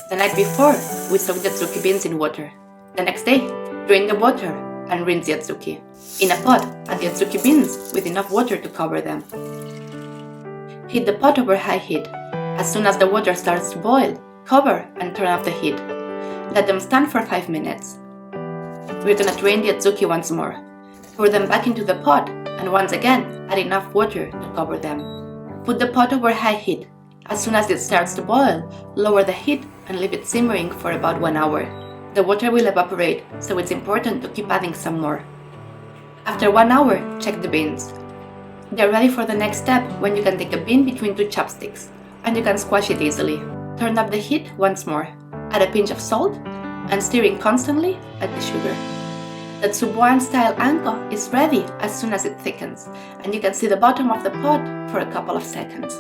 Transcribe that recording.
The night before, we soaked the adzuki beans in water. The next day, drain the water and rinse the adzuki. In a pot, add the adzuki beans with enough water to cover them. Heat the pot over high heat. As soon as the water starts to boil, cover and turn off the heat. Let them stand for 5 minutes. We're gonna drain the adzuki once more. Pour them back into the pot and once again add enough water to cover them. Put the pot over high heat. As soon as it starts to boil, lower the heat and leave it simmering for about 1 hour. The water will evaporate, so it's important to keep adding some more. After 1 hour, check the beans. They're ready for the next step when you can take a bean between 2 chopsticks and you can squash it easily. Turn up the heat once more. Add a pinch of salt and stirring constantly, add the sugar. The Tsuboan style ANKO is ready as soon as it thickens and you can see the bottom of the pot for a couple of seconds.